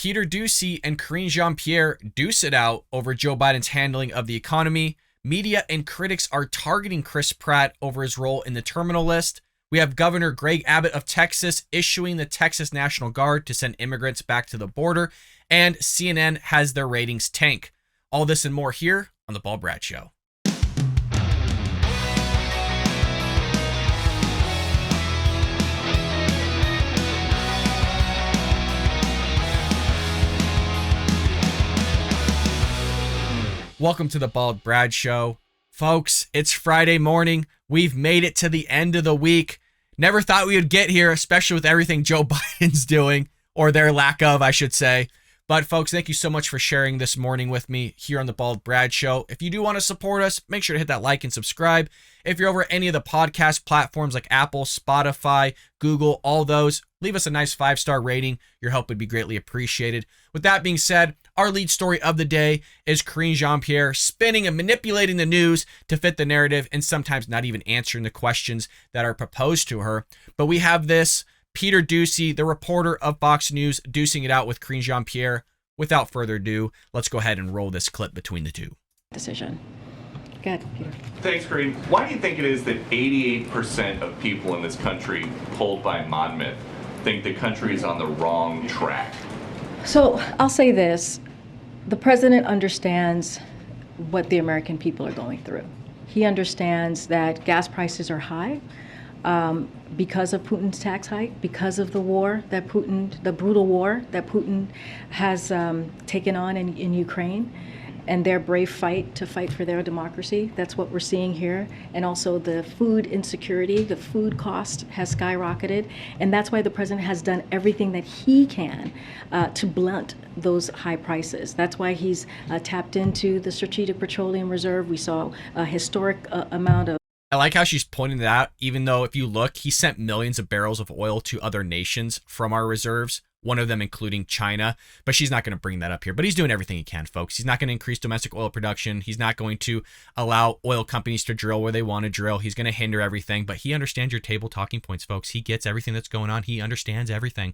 Peter Doocy and Karine Jean-Pierre deuce it out over Joe Biden's handling of the economy. Media and critics are targeting Chris Pratt over his role in the terminal list. We have Governor Greg Abbott of Texas issuing the Texas National Guard to send immigrants back to the border. And CNN has their ratings tank. All this and more here on The Bald Brad Show. Welcome to The Bald Brad Show. Folks, it's Friday morning. We've made it to the end of the week. Never thought we would get here, especially with everything Joe Biden's doing, or their lack of, I should say. But folks, thank you so much for sharing this morning with me here on The Bald Brad Show. If you do want to support us, make sure to hit that like and subscribe. If you're over any of the podcast platforms like Apple, Spotify, Google, all those, leave us a nice 5-star rating. Your help would be greatly appreciated. With that being said, our lead story of the day is Karine Jean-Pierre spinning and manipulating the news to fit the narrative and sometimes not even answering the questions that are proposed to her. But we have this Peter Doocy, the reporter of Fox News, deucing it out with Karine Jean-Pierre. Without further ado, let's go ahead and roll this clip between the two. Decision. Go ahead, Peter. Thanks, Karine. Why do you think it is that 88% of people in this country, polled by Monmouth, think the country is on the wrong track? So I'll say this. The president understands what the American people are going through. He understands that gas prices are high because of Putin's tax hike, because of the war that the brutal war that Putin has taken on in Ukraine, and their brave fight for their democracy. That's what we're seeing here. And also the food insecurity, the food cost has skyrocketed. And that's why the president has done everything that he can to blunt those high prices. That's why he's tapped into the Strategic Petroleum Reserve. We saw a historic amount of. I like how she's pointing that out, even though if you look, he sent millions of barrels of oil to other nations from our reserves, one of them including China, but she's not going to bring that up here. But he's doing everything he can, folks. He's not going to increase domestic oil production. He's not going to allow oil companies to drill where they want to drill. He's going to hinder everything, but he understands your table talking points, folks. He gets everything that's going on. He understands everything.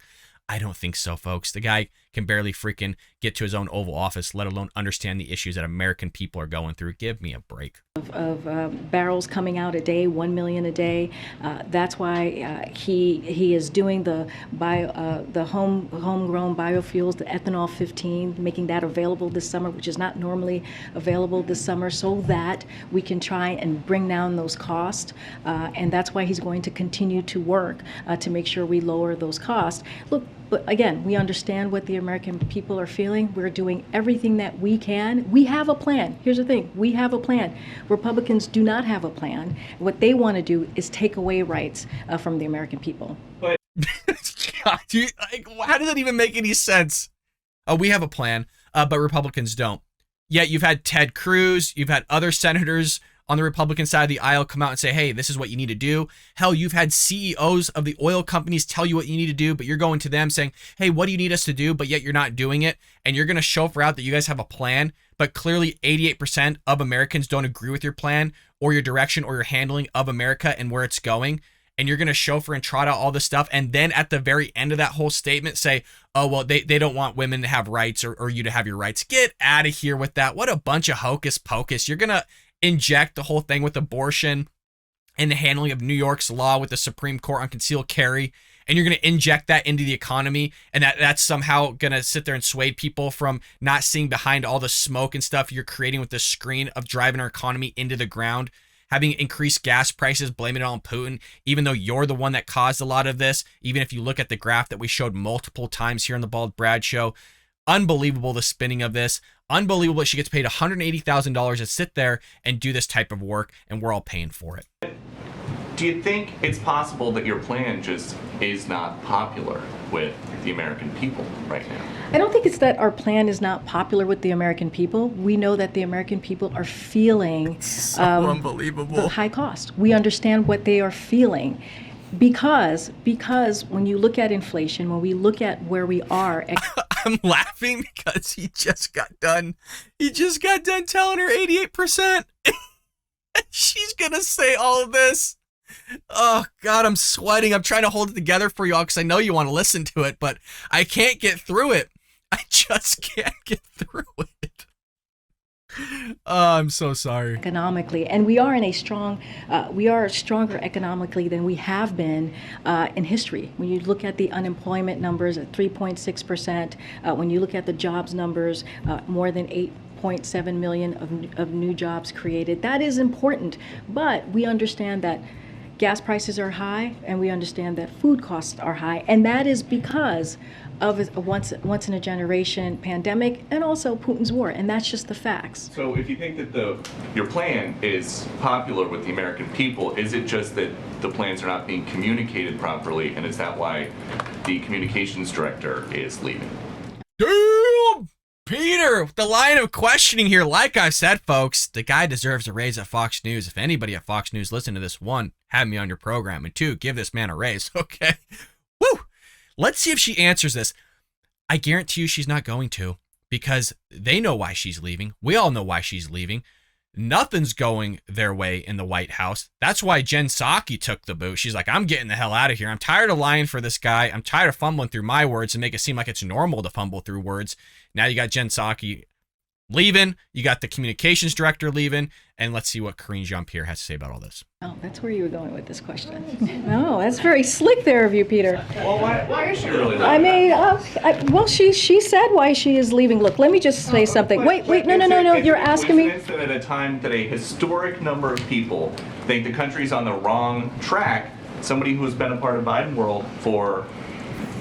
I don't think so, folks. The guy can barely freaking get to his own Oval Office, let alone understand the issues that American people are going through. Give me a break. Of barrels coming out a day, 1 million a day. That's why he is doing the homegrown biofuels, the ethanol 15, making that available this summer, which is not normally available this summer, so that we can try and bring down those costs. And that's why he's going to continue to work to make sure we lower those costs. Look, but again, we understand what the American people are feeling. We're doing everything that we can. We have a plan. Here's the thing. We have a plan. Republicans do not have a plan. What they want to do is take away rights from the American people. God, dude, how does that even make any sense? We have a plan, but Republicans don't. Yet you've had Ted Cruz, you've had other senators on the Republican side of the aisle come out and say, hey, this is what you need to do. Hell, you've had CEOs of the oil companies tell you what you need to do, but you're going to them saying, hey, what do you need us to do? But yet you're not doing it. And you're going to chauffeur out that you guys have a plan, but clearly 88% of Americans don't agree with your plan or your direction or your handling of America and where it's going. And you're going to chauffeur and trot out all this stuff. And then at the very end of that whole statement say, oh, well, they don't want women to have rights or you to have your rights. Get out of here with that. What a bunch of hocus pocus. You're going to inject the whole thing with abortion and the handling of New York's law with the Supreme Court on concealed carry, and you're going to inject that into the economy, and that's somehow going to sit there and sway people from not seeing behind all the smoke and stuff you're creating with this screen of driving our economy into the ground, having increased gas prices, blaming it on Putin, even though you're the one that caused a lot of this. Even if you look at the graph that we showed multiple times here on the Bald Brad Show, unbelievable the spinning of this. Unbelievable she gets paid $180,000 to sit there and do this type of work, and we're all paying for it. Do you think it's possible that your plan just is not popular with the American people right now? I don't think it's that our plan is not popular with the American people. We know that the American people are feeling unbelievable. The high cost. We understand what they are feeling. Because when you look at inflation, when we look at where we are, I'm laughing because he just got done telling her 88%. She's gonna say all of this. Oh God, I'm sweating. I'm trying to hold it together for y'all because I know you want to listen to it, but I can't get through it. I just can't get through it. Oh, I'm so sorry. Economically, and we are stronger economically than we have been in history. When you look at the unemployment numbers at 3.6%, when you look at the jobs numbers, more than 8.7 million of new jobs created. That is important, but we understand that gas prices are high, and we understand that food costs are high, and that is because of a once in a generation pandemic and also Putin's war, and that's just the facts. So if you think that your plan is popular with the American people, is it just that the plans are not being communicated properly, and is that why the communications director is leaving? Damn! Peter, the line of questioning here, like I said, folks, the guy deserves a raise at Fox News. If anybody at Fox News listen to this, one, have me on your program, and two, give this man a raise, okay? Woo! Let's see if she answers this. I guarantee you she's not going to, because they know why she's leaving. We all know why she's leaving. Nothing's going their way in the White House. That's why Jen Psaki took the boot. She's like, I'm getting the hell out of here. I'm tired of lying for this guy. I'm tired of fumbling through my words and make it seem like it's normal to fumble through words. Now you got Jen Psaki leaving. You got the communications director leaving. And let's see what Karine Jean-Pierre has to say about all this. Oh, that's where you were going with this question. Oh, that's very slick there of you, Peter. Well, why is she really leaving? I mean, well, she said why she is leaving. Look, let me just say something. Wait, no. You're asking me. That at a time that a historic number of people think the country's on the wrong track, somebody who has been a part of Biden world for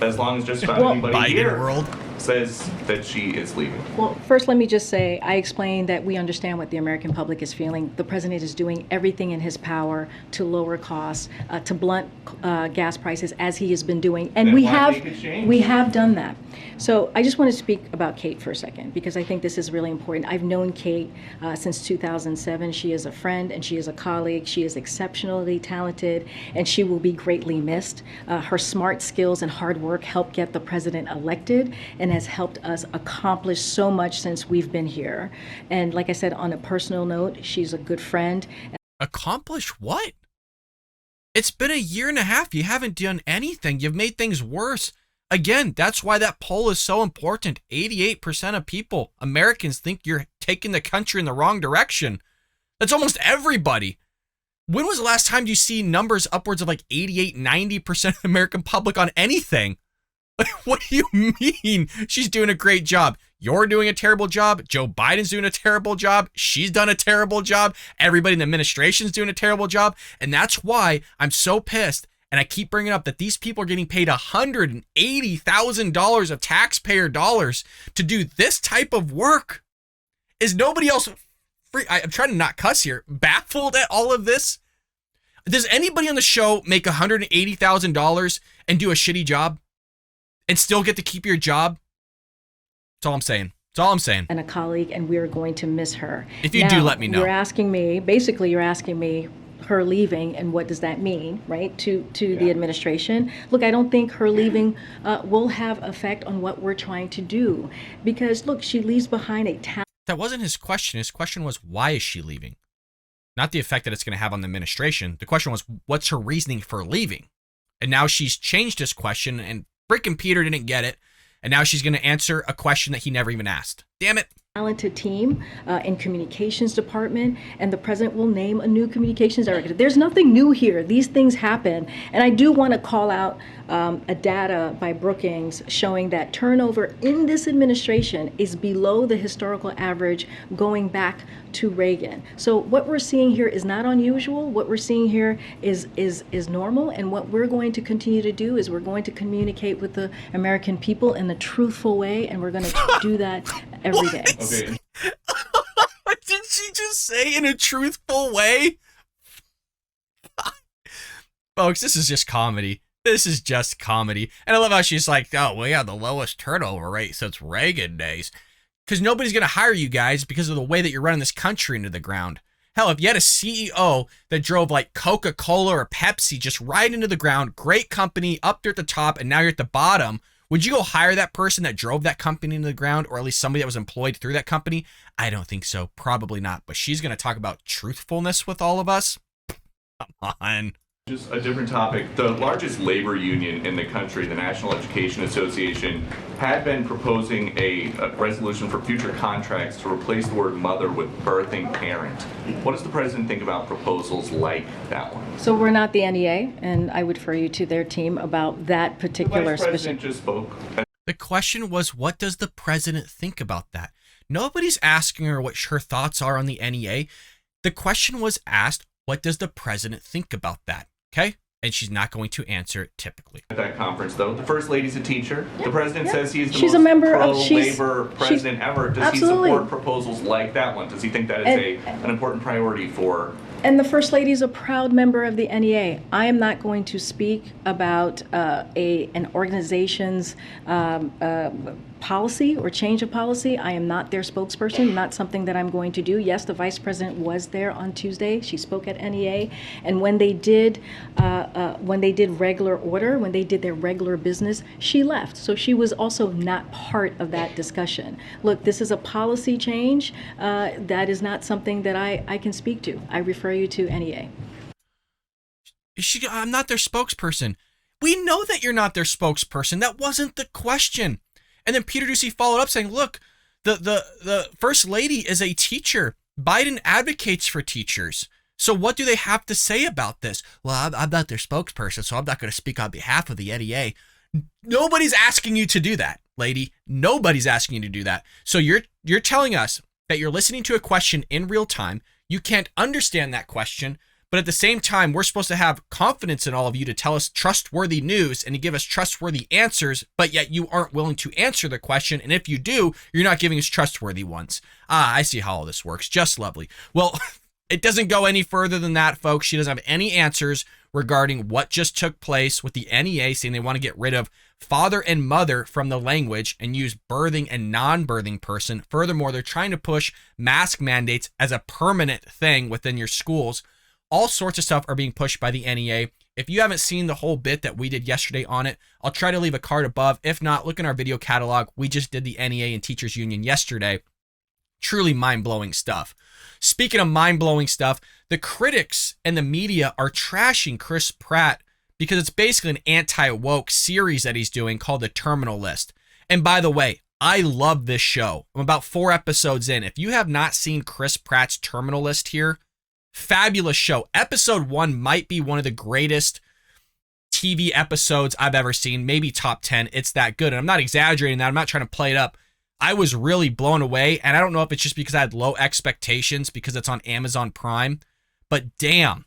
as long as just about anybody Biden here world says that she is leaving. Well, first, let me just say, I explained that we understand what the American public is feeling. The president is doing everything in his power to lower costs, to blunt gas prices, as he has been doing, and Then we why make a change? we have done that. So I just want to speak about Kate for a second, because I think this is really important. I've known Kate since 2007. She is a friend and she is a colleague. She is exceptionally talented, and she will be greatly missed. Her smart skills and hard work helped get the president elected, and has helped us accomplish so much since we've been here. And like I said, on a personal note, she's a good friend. Accomplish what? It's been a year and a half. You haven't done anything. You've made things worse. Again, that's why that poll is so important. 88% of people, Americans, think you're taking the country in the wrong direction. That's almost everybody. When was the last time you see numbers upwards of like 88, 90% of the American public on anything? What do you mean? She's doing a great job. You're doing a terrible job. Joe Biden's doing a terrible job. She's done a terrible job. Everybody in the administration's doing a terrible job. And that's why I'm so pissed. And I keep bringing up that these people are getting paid $180,000 of taxpayer dollars to do this type of work. Is nobody else free? I'm trying to not cuss here. Baffled at all of this? Does anybody on the show make $180,000 and do a shitty job and still get to keep your job? That's all I'm saying. That's all I'm saying. And a colleague, and we're going to miss her. If you do, let me know. You're asking me her leaving, and what does that mean, right, to the administration? Look, I don't think her leaving will have effect on what we're trying to do, because look, she leaves behind a talent. That wasn't his question. His question was, why is she leaving? Not the effect that it's going to have on the administration. The question was, what's her reasoning for leaving? And now she's changed his question, and frickin' Peter didn't get it. And now she's going to answer a question that he never even asked. Damn it. Talented team in communications department, and the president will name a new communications director. There's nothing new here. These things happen. And I do want to call out a data by Brookings showing that turnover in this administration is below the historical average going back to Reagan. So what we're seeing here is not unusual. What we're seeing here is normal, and what we're going to continue to do is we're going to communicate with the American people in a truthful way, and we're going to do that every day. Okay. What did she just say, in a truthful way? Folks, this is just comedy. This is just comedy. And I love how she's like, oh, we have the lowest turnover rate since Reagan days. Because nobody's going to hire you guys because of the way that you're running this country into the ground. Hell, if you had a CEO that drove like Coca-Cola or Pepsi just right into the ground, great company, up there at the top, and now you're at the bottom, would you go hire that person that drove that company into the ground, or at least somebody that was employed through that company? I don't think so. Probably not. But she's going to talk about truthfulness with all of us? Come on. Just a different topic. The largest labor union in the country, the National Education Association, had been proposing a resolution for future contracts to replace the word mother with birthing parent. What does the president think about proposals like that one? So we're not the NEA, and I would refer you to their team about that particular The vice president specific. just spoke. The question was, what does the president think about that? Nobody's asking her what her thoughts are on the NEA. The question was asked, what does the president think about that? Okay? And she's not going to answer it typically. At that conference, though, the first lady's a teacher. The president says he's the She's a most member of- pro-labor president ever. Does Absolutely. he support proposals like that one? Does he think that is an important priority for? And the First Lady is a proud member of the NEA. I am not going to speak about an organization's policy or change of policy. I am not their spokesperson, not something that I'm going to do. Yes, the Vice President was there on Tuesday. She spoke at NEA. And when they did regular order, when they did their regular business, she left. So she was also not part of that discussion. Look, this is a policy change. That is not something that I can speak to. I refer you to NEA. I'm not their spokesperson. We know that you're not their spokesperson. That wasn't the question. And then Peter Doocy followed up saying, look, the First Lady is a teacher. Biden advocates for teachers. So what do they have to say about this? Well, I'm not their spokesperson, so I'm not going to speak on behalf of the NEA. Nobody's asking you to do that, lady. Nobody's asking you to do that. So you're telling us that you're listening to a question in real time. You can't understand that question, but at the same time, we're supposed to have confidence in all of you to tell us trustworthy news and to give us trustworthy answers, but yet you aren't willing to answer the question. And if you do, you're not giving us trustworthy ones. I see how all this works. Just lovely. Well, it doesn't go any further than that, folks. She doesn't have any answers regarding what just took place with the NEA saying they want to get rid of father and mother from the language and use birthing and non-birthing person. Furthermore, they're trying to push mask mandates as a permanent thing within your schools. All sorts of stuff are being pushed by the NEA. If you haven't seen the whole bit that we did yesterday on it, I'll try to leave a card above. If not, look in our video catalog. We just did the NEA and Teachers Union yesterday. Truly mind-blowing stuff. Speaking of mind-blowing stuff, the critics and the media are trashing Chris Pratt because it's basically an anti-woke series that he's doing called The Terminal List. And by the way, I love this show. I'm about 4 episodes in. If you have not seen Chris Pratt's Terminal List here, fabulous show. Episode 1 might be one of the greatest TV episodes I've ever seen, maybe top 10. It's that good. And I'm not exaggerating that. I'm not trying to play it up. I was really blown away. And I don't know if it's just because I had low expectations because it's on Amazon Prime, but damn,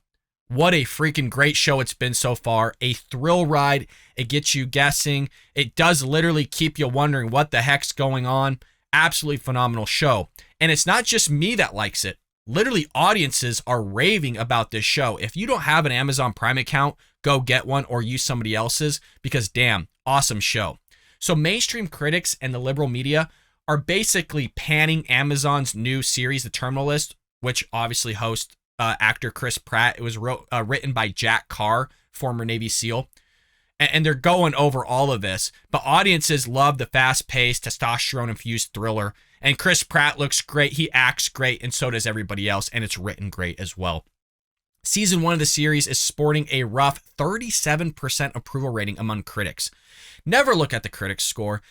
what a freaking great show it's been so far. A thrill ride. It gets you guessing. It does literally keep you wondering what the heck's going on. Absolutely phenomenal show. And it's not just me that likes it. Literally, audiences are raving about this show. If you don't have an Amazon Prime account, go get one or use somebody else's because damn, awesome show. So mainstream critics and the liberal media are basically panning Amazon's new series, The Terminal List, which obviously hosts actor Chris Pratt. It was written by Jack Carr, former Navy SEAL. And they're going over all of this. But audiences love the fast-paced, testosterone-infused thriller. And Chris Pratt looks great. He acts great, and so does everybody else. And it's written great as well. Season 1 of the series is sporting a rough 37% approval rating among critics. Never look at the critics score.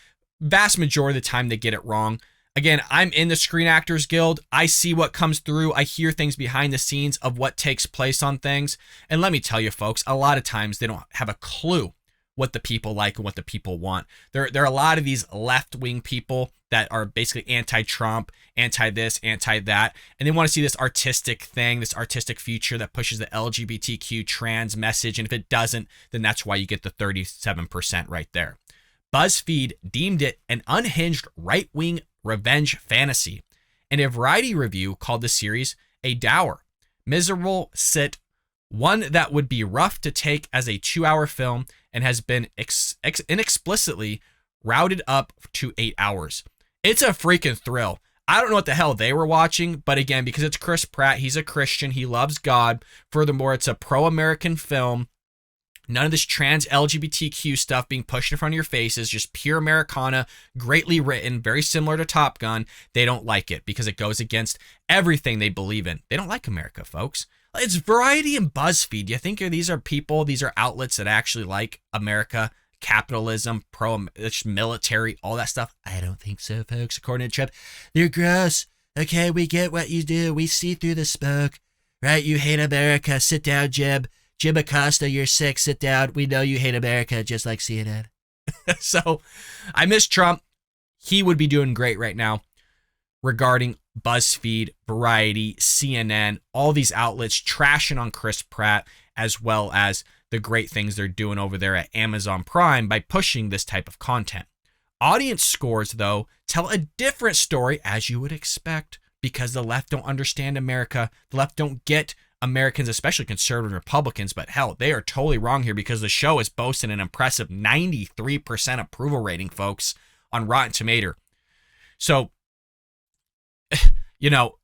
Vast majority of the time they get it wrong. Again, I'm in the Screen Actors Guild. I see what comes through. I hear things behind the scenes of what takes place on things. And let me tell you, folks, a lot of times they don't have a clue what the people like and what the people want. There are a lot of these left-wing people that are basically anti-Trump, anti-this, anti-that, and they want to see this artistic thing, this artistic future that pushes the LGBTQ trans message, and if it doesn't, then that's why you get the 37% right there. BuzzFeed deemed it an unhinged right-wing revenge fantasy, and a Variety review called the series a dour, miserable sit, one that would be rough to take as a 2-hour film and has been inexplicitly routed up to 8 hours. It's a freaking thrill. I don't know what the hell they were watching, but again, because it's Chris Pratt, he's a Christian, he loves God. Furthermore, it's a pro-American film. None of this trans LGBTQ stuff being pushed in front of your faces, just pure Americana, greatly written, very similar to Top Gun. They don't like it because it goes against everything they believe in. They don't like America, folks. It's Variety and BuzzFeed. Do you think these are people, these are outlets that actually like America, capitalism, military, all that stuff? I don't think so, folks. According to Trump, they're gross. Okay, we get what you do. We see through the smoke. Right? You hate America. Sit down, Jim. Jim Acosta, you're sick. Sit down. We know you hate America, just like CNN. So, I miss Trump. He would be doing great right now regarding BuzzFeed, Variety, CNN, all these outlets trashing on Chris Pratt, as well as the great things they're doing over there at Amazon Prime by pushing this type of content. Audience scores, though, tell a different story, as you would expect, because the left don't understand America. The left don't get Americans, especially conservative Republicans, but hell, they are totally wrong here because the show is boasting an impressive 93% approval rating, folks, on Rotten Tomato. So, you know,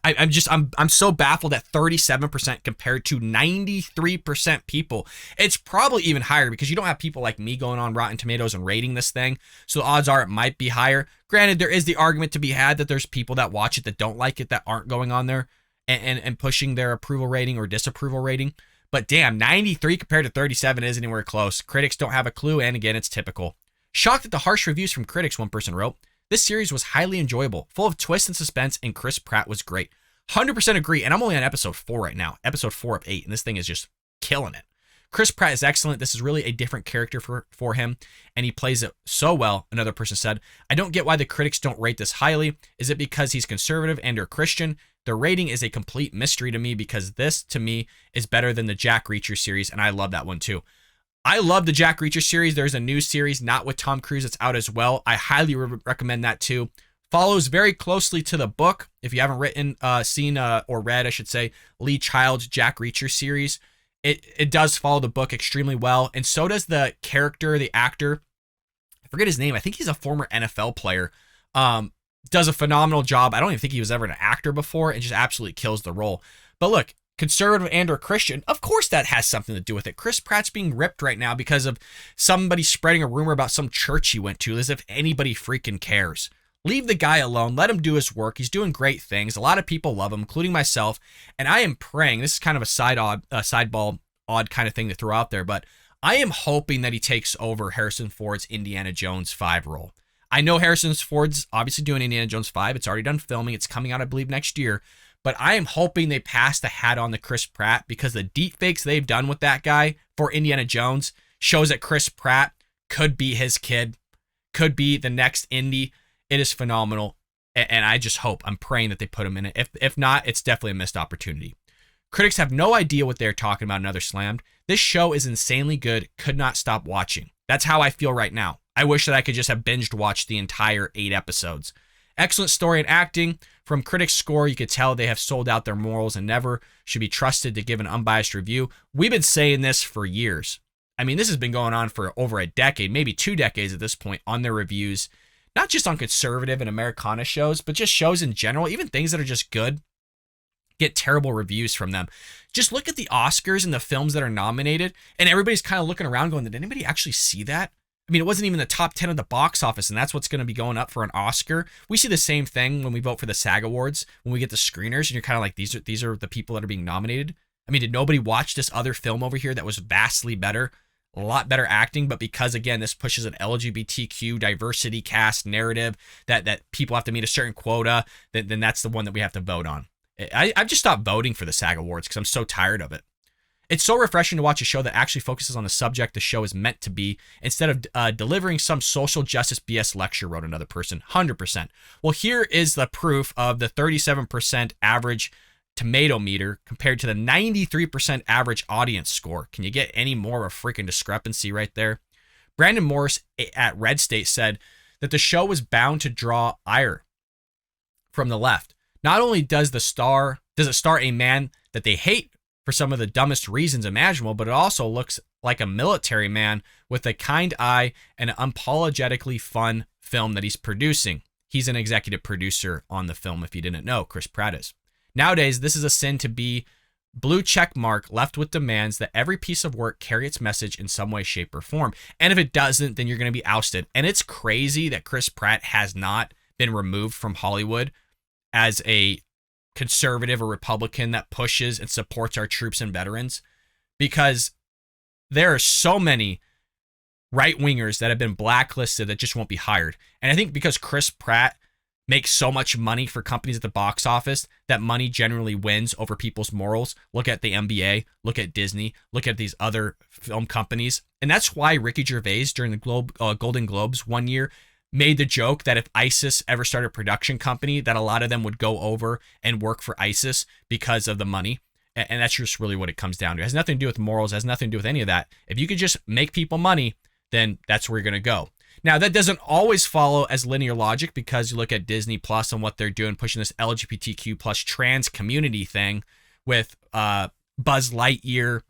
I'm so baffled at 37% compared to 93% people. It's probably even higher because you don't have people like me going on Rotten Tomatoes and rating this thing. So the odds are it might be higher. Granted, there is the argument to be had that there's people that watch it that don't like it that aren't going on there and pushing their approval rating or disapproval rating. But damn, 93 compared to 37 isn't anywhere close. Critics don't have a clue, and again, it's typical. Shocked at the harsh reviews from critics, one person wrote. This series was highly enjoyable, full of twists and suspense, and Chris Pratt was great. 100% agree, and I'm only on episode 4 right now. Episode 4 of 8, and this thing is just killing it. Chris Pratt is excellent. This is really a different character for him, and he plays it so well, another person said. I don't get why the critics don't rate this highly. Is it because he's conservative and or Christian? The rating is a complete mystery to me because this, to me, is better than the Jack Reacher series, and I love that one too. I love the Jack Reacher series. There's a new series, not with Tom Cruise, it's out as well. I highly recommend that too. Follows very closely to the book. If you haven't seen or read, I should say, Lee Child's Jack Reacher series, it does follow the book extremely well, and so does the character, the actor. I forget his name. I think he's a former NFL player. Does a phenomenal job. I don't even think he was ever an actor before, and just absolutely kills the role. But look, conservative and or Christian, of course that has something to do with it. Chris Pratt's being ripped right now because of somebody spreading a rumor about some church he went to, as if anybody freaking cares. Leave the guy alone. Let him do his work. He's doing great things. A lot of people love him, including myself. And I am praying, this is kind of a sideball odd kind of thing to throw out there, but I am hoping that he takes over Harrison Ford's Indiana Jones 5 role. I know Harrison Ford's obviously doing Indiana Jones 5. It's already done filming. It's coming out, I believe, next year. But I am hoping they pass the hat on to Chris Pratt because the deepfakes they've done with that guy for Indiana Jones shows that Chris Pratt could be his kid, could be the next Indy. It is phenomenal, and I just hope, I'm praying that they put him in it. If not, it's definitely a missed opportunity. Critics have no idea what they're talking about, another slammed. This show is insanely good, could not stop watching. That's how I feel right now. I wish that I could just have binged watched the entire 8 episodes. Excellent story and acting. From critics' score, you could tell they have sold out their morals and never should be trusted to give an unbiased review. We've been saying this for years. I mean, this has been going on for over a decade, maybe 2 decades at this point, on their reviews. Not just on conservative and Americana shows, but just shows in general, even things that are just good, get terrible reviews from them. Just look at the Oscars and the films that are nominated, and everybody's kind of looking around going, did anybody actually see that? I mean, it wasn't even the top 10 of the box office, and that's what's going to be going up for an Oscar. We see the same thing when we vote for the SAG Awards, when we get the screeners, and you're kind of like, these are the people that are being nominated. I mean, did nobody watch this other film over here that was vastly better? A lot better acting, but because, again, this pushes an LGBTQ diversity cast narrative that people have to meet a certain quota, then that's the one that we have to vote on. I've just stopped voting for the SAG Awards because I'm so tired of it. It's so refreshing to watch a show that actually focuses on the subject the show is meant to be instead of delivering some social justice BS lecture, wrote another person. 100%. Well, here is the proof of the 37% average tomato meter compared to the 93% average audience score. Can you get any more of a freaking discrepancy right there? Brandon Morris at Red State said that the show was bound to draw ire from the left. Not only does it star a man that they hate for some of the dumbest reasons imaginable, but it also looks like a military man with a kind eye and an unapologetically fun film that he's producing. He's an executive producer on the film, if you didn't know. Chris Pratt is. Nowadays, this is a sin to be blue check mark left with demands that every piece of work carry its message in some way, shape, or form. And if it doesn't, then you're going to be ousted. And it's crazy that Chris Pratt has not been removed from Hollywood as a conservative or Republican that pushes and supports our troops and veterans, because there are so many right-wingers that have been blacklisted that just won't be hired. And I think because Chris Pratt makes so much money for companies at the box office, that money generally wins over people's morals. Look at the NBA, look at Disney, look at these other film companies. And that's why Ricky Gervais during the Golden Globes one year made the joke that if ISIS ever started a production company, that a lot of them would go over and work for ISIS because of the money. And that's just really what it comes down to. It has nothing to do with morals, it has nothing to do with any of that. If you could just make people money, then that's where you're going to go. Now, that doesn't always follow as linear logic, because you look at Disney Plus and what they're doing, pushing this LGBTQ plus trans community thing with Buzz Lightyear,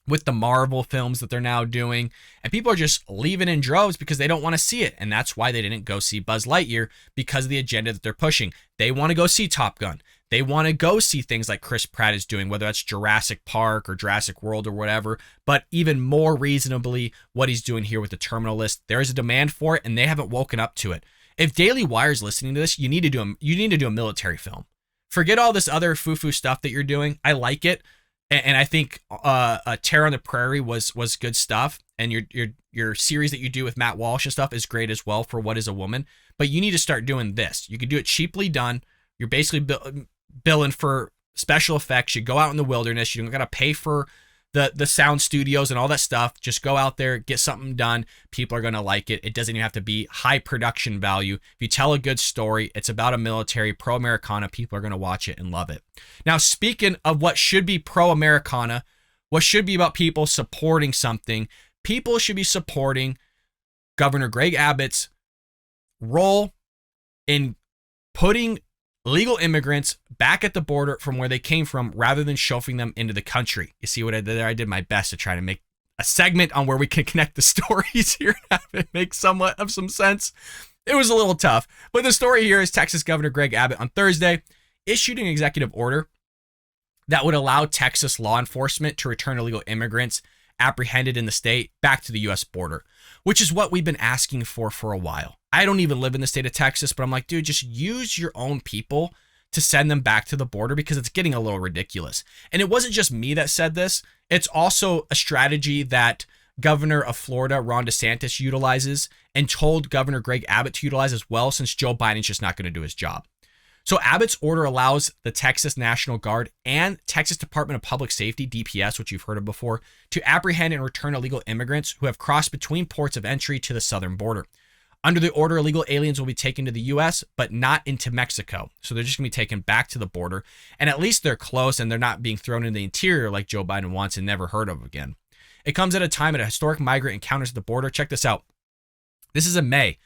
with the Marvel films that they're now doing. And people are just leaving in droves because they don't want to see it. And that's why they didn't go see Buzz Lightyear, because of the agenda that they're pushing. They want to go see Top Gun. They want to go see things like Chris Pratt is doing, whether that's Jurassic Park or Jurassic World or whatever, but even more reasonably what he's doing here with the Terminal List. There is a demand for it, and they haven't woken up to it. If Daily Wire's listening to this, you need to do a military film. Forget all this other foo-foo stuff that you're doing. I like it, and I think Terror on the Prairie was good stuff, and your series that you do with Matt Walsh and stuff is great as well for What is a Woman. But you need to start doing this. You can do it cheaply done. You're basically billing for special effects. You go out in the wilderness. You don't got to pay for the sound studios and all that stuff. Just go out there, get something done. People are going to like it. It doesn't even have to be high production value. If you tell a good story, it's about a military, pro-Americana, people are going to watch it and love it. Now, speaking of what should be pro-Americana, what should be about people supporting something, people should be supporting Governor Greg Abbott's role in putting illegal immigrants back at the border from where they came from, rather than shoving them into the country. You see what I did there? I did my best to try to make a segment on where we can connect the stories here and have it make somewhat of some sense. It was a little tough, but the story here is Texas Governor Greg Abbott on Thursday issued an executive order that would allow Texas law enforcement to return illegal immigrants apprehended in the state back to the U.S. border, which is what we've been asking for a while. I don't even live in the state of Texas, but I'm like, dude, just use your own people to send them back to the border, because it's getting a little ridiculous. And it wasn't just me that said this. It's also a strategy that Governor of Florida, Ron DeSantis, utilizes, and told Governor Greg Abbott to utilize as well, since Joe Biden's just not going to do his job. So Abbott's order allows the Texas National Guard and Texas Department of Public Safety, DPS, which you've heard of before, to apprehend and return illegal immigrants who have crossed between ports of entry to the southern border. Under the order, illegal aliens will be taken to the U.S., but not into Mexico. So they're just going to be taken back to the border. And at least they're close, and they're not being thrown in the interior like Joe Biden wants and never heard of again. It comes at a time at a historic migrant encounters at the border. Check this out. This is in May.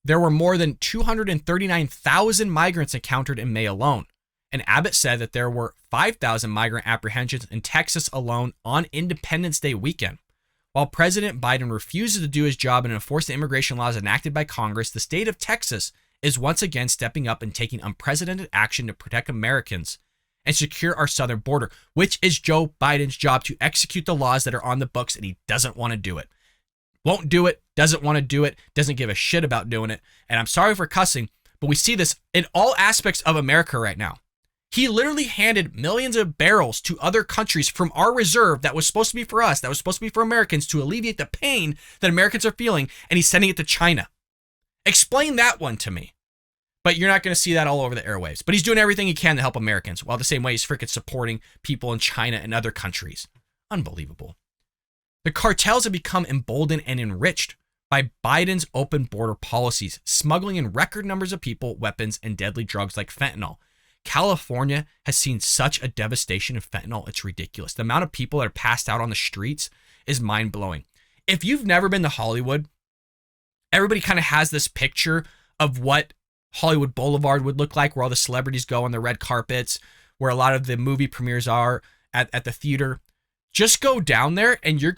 There were more than 239,000 migrants encountered in May alone. And Abbott said that there were 5,000 migrant apprehensions in Texas alone on Independence Day weekend. While President Biden refuses to do his job and enforce the immigration laws enacted by Congress, the state of Texas is once again stepping up and taking unprecedented action to protect Americans and secure our southern border, which is Joe Biden's job, to execute the laws that are on the books, and he doesn't want to do it. Won't do it, doesn't want to do it, doesn't give a shit about doing it. And I'm sorry for cussing, but we see this in all aspects of America right now. He literally handed millions of barrels to other countries from our reserve that was supposed to be for us, that was supposed to be for Americans, to alleviate the pain that Americans are feeling, and he's sending it to China. Explain that one to me. But you're not going to see that all over the airwaves. But he's doing everything he can to help Americans, while the same way he's freaking supporting people in China and other countries. Unbelievable. The cartels have become emboldened and enriched by Biden's open border policies, smuggling in record numbers of people, weapons, and deadly drugs like fentanyl. California has seen such a devastation of fentanyl, it's ridiculous. The amount of people that are passed out on the streets is mind-blowing. If you've never been to Hollywood, everybody kind of has this picture of what Hollywood Boulevard would look like, where all the celebrities go on the red carpets, where a lot of the movie premieres are at the theater. Just go down there and your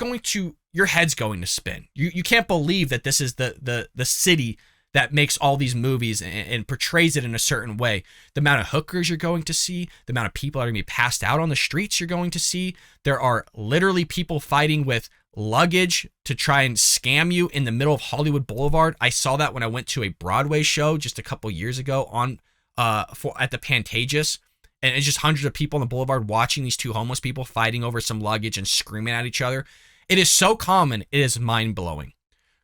head's going to spin. You can't believe that this is the city that makes all these movies and portrays it in a certain way. The amount of hookers you're going to see, the amount of people that are going to be passed out on the streets you're going to see. There are literally people fighting with luggage to try and scam you in the middle of Hollywood Boulevard. I saw that when I went to a Broadway show just a couple years ago on at the Pantages, and it's just hundreds of people on the boulevard watching these two homeless people fighting over some luggage and screaming at each other. It is so common, it is mind-blowing.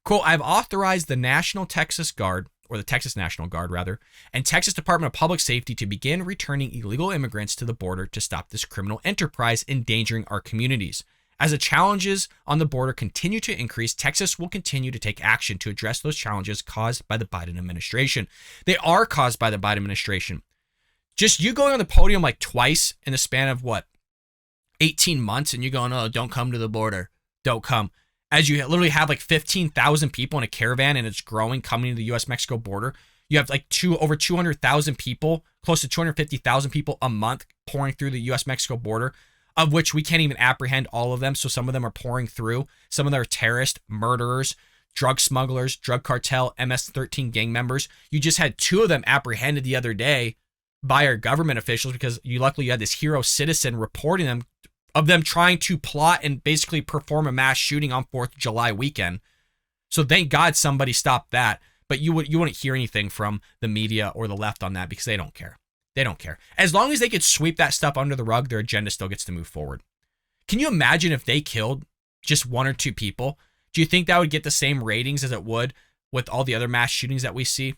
Quote, I've authorized the National Texas Guard, or the Texas National Guard rather, and Texas Department of Public Safety to begin returning illegal immigrants to the border to stop this criminal enterprise endangering our communities. As the challenges on the border continue to increase, Texas will continue to take action to address those challenges caused by the Biden administration. They are caused by the Biden administration. Just you going on the podium like twice in the span of 18 months, and you going, oh, don't come to the border. Don't come. As you literally have like 15,000 people in a caravan and it's growing coming to the U.S.-Mexico border. You have like over 200,000 people, close to 250,000 people a month pouring through the U.S.-Mexico border, of which we can't even apprehend all of them. So some of them are pouring through. Some of them are terrorists, murderers, drug smugglers, drug cartel, MS-13 gang members. You just had 2 of them apprehended the other day by our government officials because luckily you had this hero citizen reporting them of them trying to plot and basically perform a mass shooting on 4th of July weekend. So thank God somebody stopped that. But you wouldn't hear anything from the media or the left on that because they don't care. They don't care. As long as they could sweep that stuff under the rug, their agenda still gets to move forward. Can you imagine if they killed just 1 or 2 people? Do you think that would get the same ratings as it would with all the other mass shootings that we see?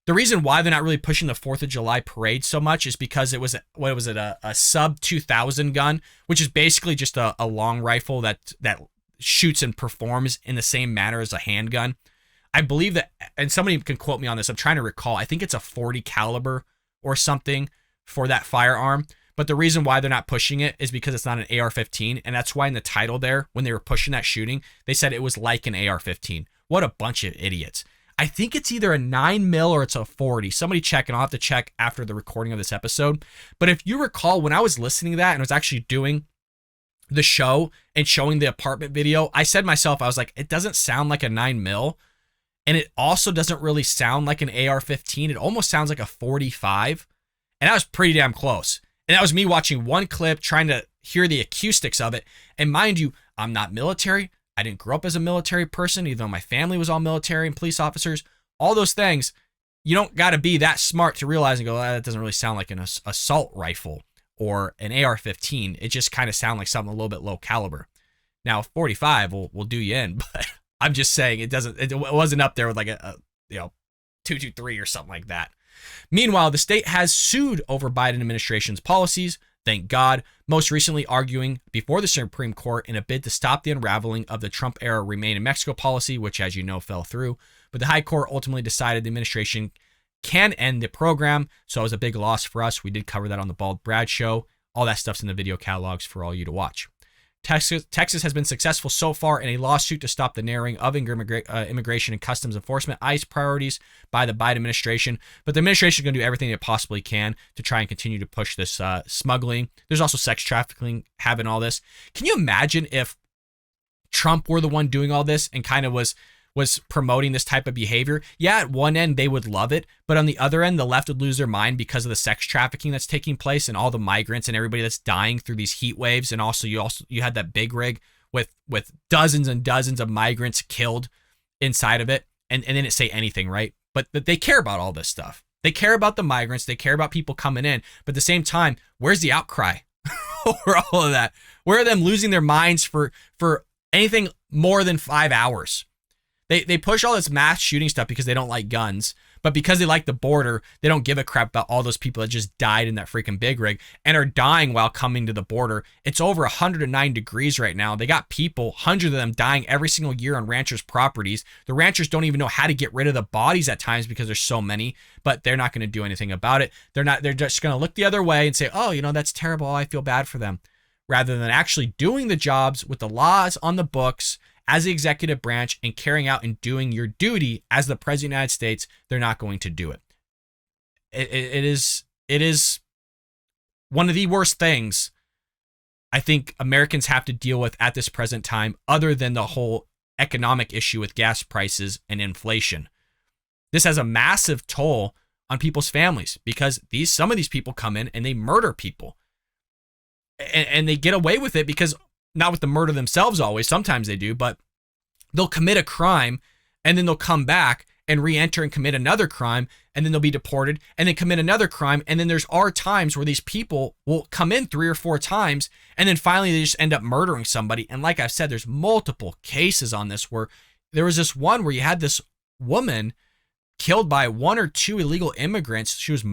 The reason why they're not really pushing the 4th of July parade so much is because it was, a sub 2000 gun, which is basically just a long rifle that shoots and performs in the same manner as a handgun. I believe that, and somebody can quote me on this, I'm trying to recall, I think it's a 40 caliber or something for that firearm. But the reason why they're not pushing it is because it's not an AR-15. And that's why in the title there, when they were pushing that shooting, they said it was like an AR-15. What a bunch of idiots. I think it's either a 9mm or it's a 40. Somebody check, and I'll have to check after the recording of this episode. But if you recall, when I was listening to that and I was actually doing the show and showing the apartment video, I said myself, I was like, it doesn't sound like a 9mm. And it also doesn't really sound like an AR-15. It almost sounds like a 45. And that was pretty damn close. And that was me watching one clip, trying to hear the acoustics of it. And mind you, I'm not military. I didn't grow up as a military person, even though my family was all military and police officers. All those things, you don't got to be that smart to realize and go, that doesn't really sound like an assault rifle or an AR-15. It just kind of sounds like something a little bit low caliber. Now, 45 will do you in, but I'm just saying it wasn't up there with like a 223 or something like that. Meanwhile, the state has sued over Biden administration's policies. Thank God, most recently arguing before the Supreme Court in a bid to stop the unraveling of the Trump-era Remain in Mexico policy, which, as you know, fell through. But the High Court ultimately decided the administration can end the program, so it was a big loss for us. We did cover that on the Bald Brad Show. All that stuff's in the video catalogs for all you to watch. Texas has been successful so far in a lawsuit to stop the narrowing of immigration and customs enforcement ICE priorities by the Biden administration. But the administration is going to do everything it possibly can to try and continue to push this smuggling. There's also sex trafficking having all this. Can you imagine if Trump were the one doing all this and kind of was promoting this type of behavior? Yeah, at one end, they would love it. But on the other end, the left would lose their mind because of the sex trafficking that's taking place and all the migrants and everybody that's dying through these heat waves. And also you had that big rig with dozens and dozens of migrants killed inside of it. And they didn't say anything, right? But they care about all this stuff. They care about the migrants. They care about people coming in. But at the same time, where's the outcry over all of that? Where are them losing their minds for anything more than 5 hours? They push all this mass shooting stuff because they don't like guns, but because they like the border, they don't give a crap about all those people that just died in that freaking big rig and are dying while coming to the border. It's over 109 degrees right now. They got people, hundreds of them, dying every single year on ranchers' properties. The ranchers don't even know how to get rid of the bodies at times because there's so many, but they're not going to do anything about it. They're just going to look the other way and say, oh, that's terrible. I feel bad for them, rather than actually doing the jobs with the laws on the books as the executive branch and carrying out and doing your duty as the president of the United States. They're not going to do it. It is one of the worst things I think Americans have to deal with at this present time, other than the whole economic issue with gas prices and inflation. This has a massive toll on people's families because some of these people come in and they murder people. And they get away with it because not with the murder themselves always, sometimes they do, but they'll commit a crime and then they'll come back and re-enter and commit another crime, and then they'll be deported and then commit another crime. And then are times where these people will come in 3 or 4 times and then finally they just end up murdering somebody. And like I've said, there's multiple cases on this where there was this one where you had this woman killed by 1 or 2 illegal immigrants. She was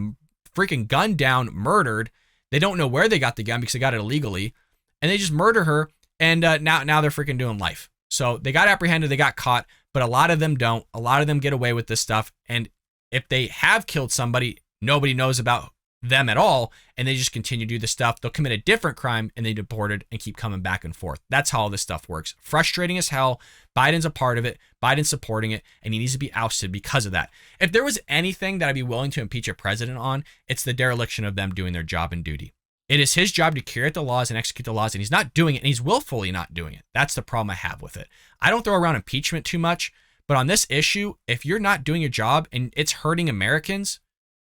freaking gunned down, murdered. They don't know where they got the gun because they got it illegally, and they just murder her. And now they're freaking doing life. So they got apprehended, they got caught, but a lot of them don't. A lot of them get away with this stuff. And if they have killed somebody, nobody knows about them at all, and they just continue to do the stuff. They'll commit a different crime and they deported and keep coming back and forth. That's how all this stuff works. Frustrating as hell. Biden's a part of it. Biden's supporting it, and he needs to be ousted because of that. If there was anything that I'd be willing to impeach a president on, it's the dereliction of them doing their job and duty. It is his job to carry out the laws and execute the laws, and he's not doing it, and he's willfully not doing it. That's the problem I have with it. I don't throw around impeachment too much, but on this issue, if you're not doing your job and it's hurting Americans,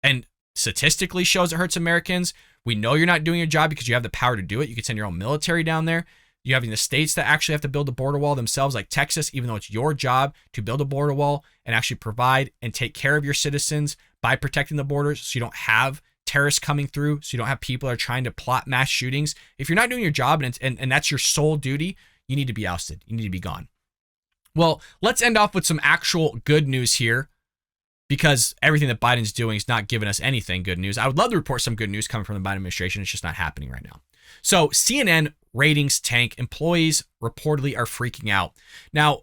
and statistically shows it hurts Americans, we know you're not doing your job because you have the power to do it. You can send your own military down there. You have the states that actually have to build a border wall themselves, like Texas, even though it's your job to build a border wall and actually provide and take care of your citizens by protecting the borders so you don't have terrorists coming through, so you don't have people that are trying to plot mass shootings. If you're not doing your job and that's your sole duty, you need to be ousted. You need to be gone. Well, let's end off with some actual good news here, because everything that Biden's doing is not giving us anything good news. I would love to report some good news coming from the Biden administration. It's just not happening right now. So CNN ratings tank. Employees reportedly are freaking out. Now,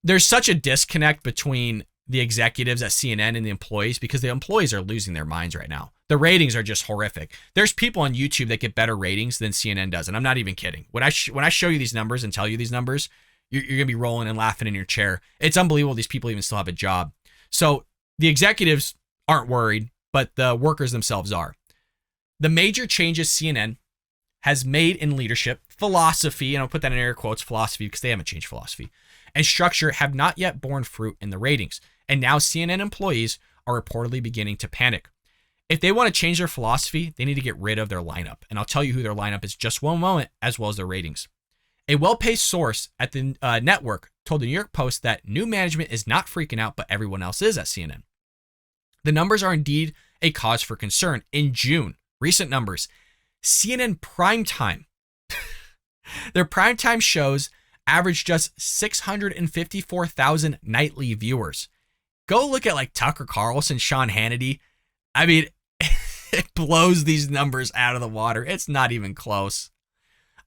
there's such a disconnect between the executives at CNN and the employees, because the employees are losing their minds right now. The ratings are just horrific. There's people on YouTube that get better ratings than CNN does, and I'm not even kidding. When I show you these numbers and tell you these numbers, you're going to be rolling and laughing in your chair. It's unbelievable these people even still have a job. So the executives aren't worried, but the workers themselves are. The major changes CNN has made in leadership, philosophy, and I'll put that in air quotes, philosophy, because they haven't changed philosophy, and structure have not yet borne fruit in the ratings. And now CNN employees are reportedly beginning to panic. If they want to change their philosophy, they need to get rid of their lineup. And I'll tell you who their lineup is just one moment, as well as their ratings. A well-paid source at the network told the New York Post that new management is not freaking out, but everyone else is at CNN. The numbers are indeed a cause for concern. In June, recent numbers, CNN primetime, their primetime shows averaged just 654,000 nightly viewers. Go look at like Tucker Carlson, Sean Hannity. I mean, it blows these numbers out of the water. It's not even close.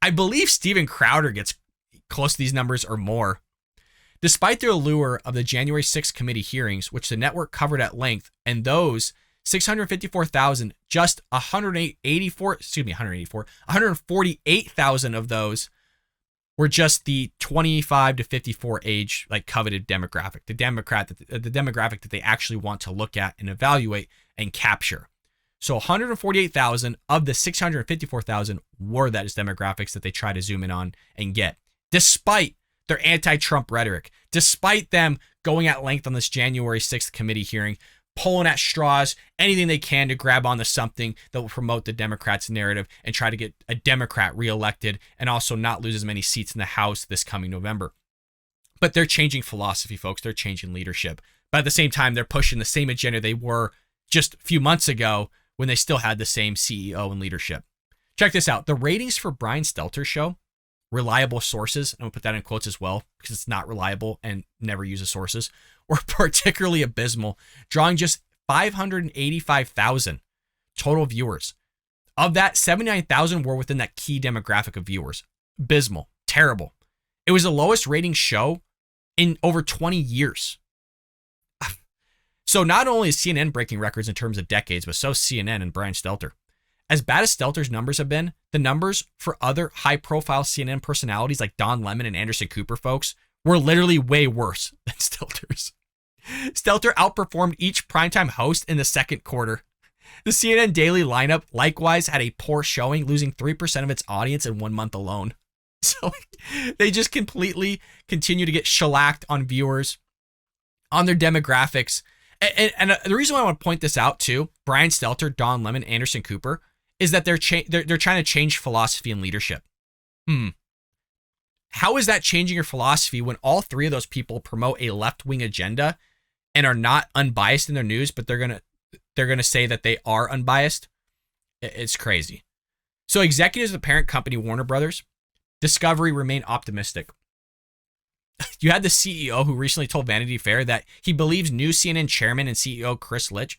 I believe Steven Crowder gets close to these numbers or more. Despite the allure of the January 6th committee hearings, which the network covered at length, and those 654,000, just 148,000 of those were just the 25 to 54 age, like coveted demographic, the demographic that they actually want to look at and evaluate and capture. So 148,000 of the 654,000 were that demographics that they try to zoom in on and get, despite their anti-Trump rhetoric, despite them going at length on this January 6th committee hearing, pulling at straws, anything they can to grab onto something that will promote the Democrats' narrative and try to get a Democrat reelected and also not lose as many seats in the House this coming November. But they're changing philosophy, folks. They're changing leadership. But at the same time, they're pushing the same agenda they were just a few months ago when they still had the same CEO and leadership. Check this out. The ratings for Brian Stelter's show, reliable sources, and I'll put that in quotes as well because it's not reliable and never uses sources, were particularly abysmal, drawing just 585,000 total viewers. Of that, 79,000 were within that key demographic of viewers. Abysmal. Terrible. It was the lowest rating show in over 20 years. So not only is CNN breaking records in terms of decades, but so is CNN and Brian Stelter. As bad as Stelter's numbers have been, the numbers for other high-profile CNN personalities like Don Lemon and Anderson Cooper, folks, were literally way worse than Stelter's. Stelter outperformed each primetime host in the second quarter. The CNN daily lineup likewise had a poor showing, losing 3% of its audience in 1 month alone. So they just completely continue to get shellacked on viewers, on their demographics. And the reason why I want to point this out too, Brian Stelter, Don Lemon, Anderson Cooper, is that they're trying to change philosophy and leadership. How is that changing your philosophy when all three of those people promote a left-wing agenda and are not unbiased in their news, but they're gonna say that they are unbiased. It's crazy. So executives of the parent company Warner Brothers Discovery remain optimistic. You had the CEO who recently told Vanity Fair that he believes new CNN chairman and CEO Chris Litch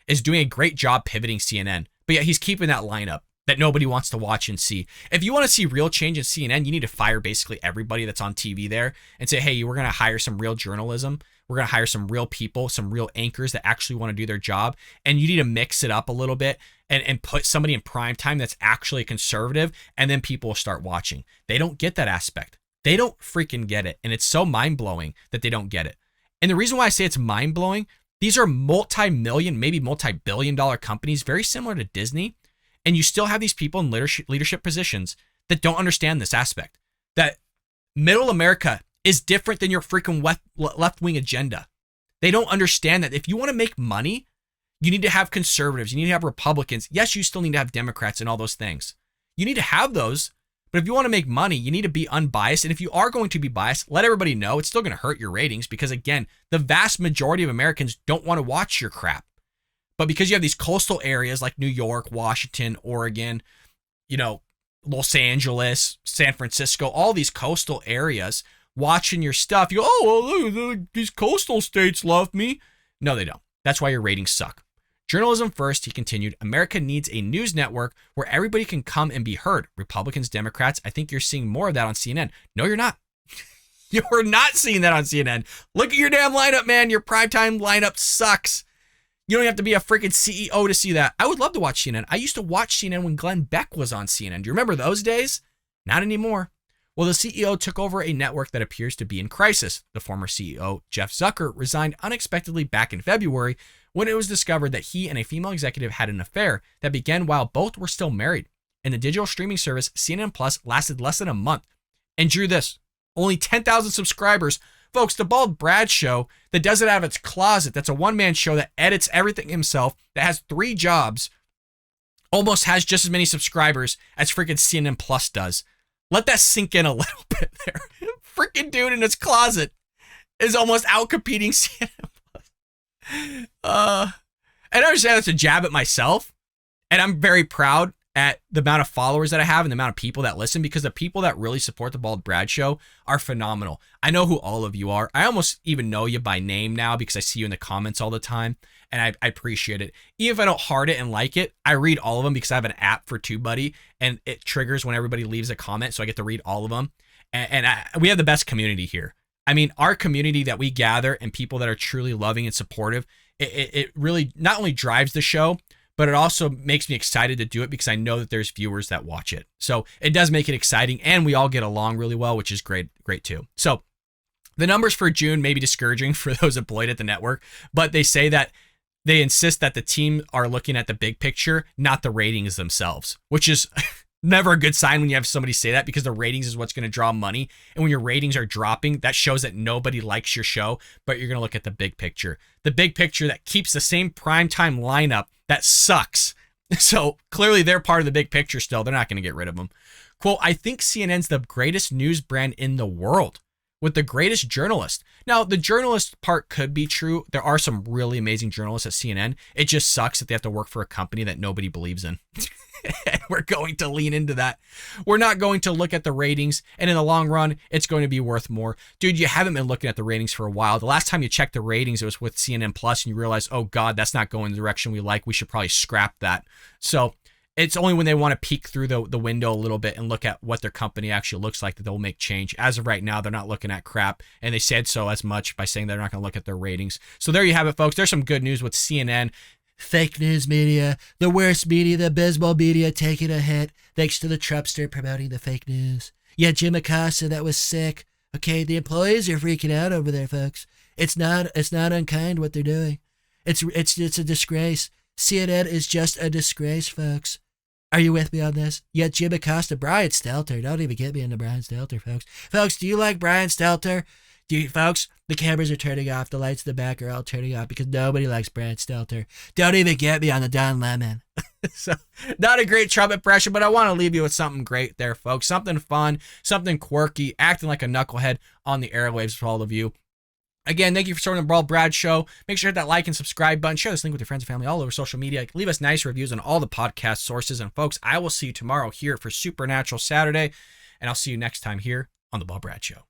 is doing a great job pivoting CNN, but yet he's keeping that lineup that nobody wants to watch and see. If you want to see real change in CNN, you need to fire basically everybody that's on TV there and say, hey, we're going to hire some real journalism. We're going to hire some real people, some real anchors that actually want to do their job. And you need to mix it up a little bit and put somebody in prime time that's actually conservative, and then people will start watching. They don't get that aspect. They don't freaking get it. And it's so mind-blowing that they don't get it. And the reason why I say it's mind-blowing, these are multi-million, maybe multi-billion-dollar companies, very similar to Disney. And you still have these people in leadership positions that don't understand this aspect. That middle America is different than your freaking left-wing agenda. They don't understand that if you want to make money, you need to have conservatives. You need to have Republicans. Yes, you still need to have Democrats and all those things. You need to have those. But if you want to make money, you need to be unbiased. And if you are going to be biased, let everybody know. It's still going to hurt your ratings because, again, the vast majority of Americans don't want to watch your crap. But because you have these coastal areas like New York, Washington, Oregon, Los Angeles, San Francisco, all these coastal areas watching your stuff, you go, oh, well, these coastal states love me. No, they don't. That's why your ratings suck. Journalism first, he continued. America needs a news network where everybody can come and be heard. Republicans, Democrats, I think you're seeing more of that on CNN. No, you're not. You're not seeing that on CNN. Look at your damn lineup, man. Your primetime lineup sucks. You don't have to be a freaking CEO to see that. I would love to watch CNN. I used to watch CNN when Glenn Beck was on CNN. Do you remember those days? Not anymore. Well, the CEO took over a network that appears to be in crisis. The former CEO, Jeff Zucker, resigned unexpectedly back in February when it was discovered that he and a female executive had an affair that began while both were still married. And the digital streaming service CNN Plus lasted less than a month and drew this, only 10,000 subscribers. Folks, the Bald Brad Show that does it out of its closet, that's a one-man show that edits everything himself, that has 3 jobs, almost has just as many subscribers as freaking CNN Plus does. Let that sink in a little bit there. Freaking dude in his closet is almost out-competing CNN Plus. And I understand that's a jab at myself, and I'm very proud at the amount of followers that I have and the amount of people that listen, because the people that really support the Bald Brad Show are phenomenal. I know who all of you are. I almost even know you by name now because I see you in the comments all the time, and I appreciate it. Even if I don't heart it and like it, I read all of them because I have an app for TubeBuddy, and it triggers when everybody leaves a comment, so I get to read all of them. And we have the best community here. I mean, our community that we gather and people that are truly loving and supportive, it really not only drives the show, but it also makes me excited to do it because I know that there's viewers that watch it. So it does make it exciting, and we all get along really well, which is great too. So the numbers for June may be discouraging for those employed at the network, but they say that they insist that the team are looking at the big picture, not the ratings themselves, which is never a good sign when you have somebody say that, because the ratings is what's going to draw money. And when your ratings are dropping, that shows that nobody likes your show, but you're going to look at the big picture. The big picture that keeps the same primetime lineup that sucks. So clearly they're part of the big picture still. They're not going to get rid of them. Quote, I think CNN's the greatest news brand in the world with the greatest journalist. Now, the journalist part could be true. There are some really amazing journalists at CNN. It just sucks that they have to work for a company that nobody believes in. And we're going to lean into that. We're not going to look at the ratings, and in the long run, it's going to be worth more. Dude, you haven't been looking at the ratings for a while. The last time you checked the ratings, it was with CNN Plus, and you realize, oh God, that's not going the direction we like. We should probably scrap that. So it's only when they want to peek through the window a little bit and look at what their company actually looks like that they'll make change. As of right now, they're not looking at crap, and they said so as much by saying they're not going to look at their ratings. So there you have it, folks. There's some good news with CNN. Fake news media, the worst media, the abysmal media, taking a hit thanks to the Trumpster promoting the fake news. Yeah, Jim Acosta, that was sick. Okay, the employees are freaking out over there, folks. It's not unkind what they're doing. It's a disgrace. CNN is just a disgrace, folks. Are you with me on this? Yeah, Jim Acosta, Brian Stelter. Don't even get me into Brian Stelter, folks. Folks, do you like Brian Stelter? Folks, the cameras are turning off. The lights in the back are all turning off because nobody likes Brian Stelter. Don't even get me on the Don Lemon. So, not a great Trump impression, but I want to leave you with something great there, folks. Something fun, something quirky, acting like a knucklehead on the airwaves for all of you. Again, thank you for supporting the Bald Brad Show. Make sure to hit that like and subscribe button. Share this link with your friends and family all over social media. Leave us nice reviews on all the podcast sources. And folks, I will see you tomorrow here for Supernatural Saturday. And I'll see you next time here on the Bald Brad Show.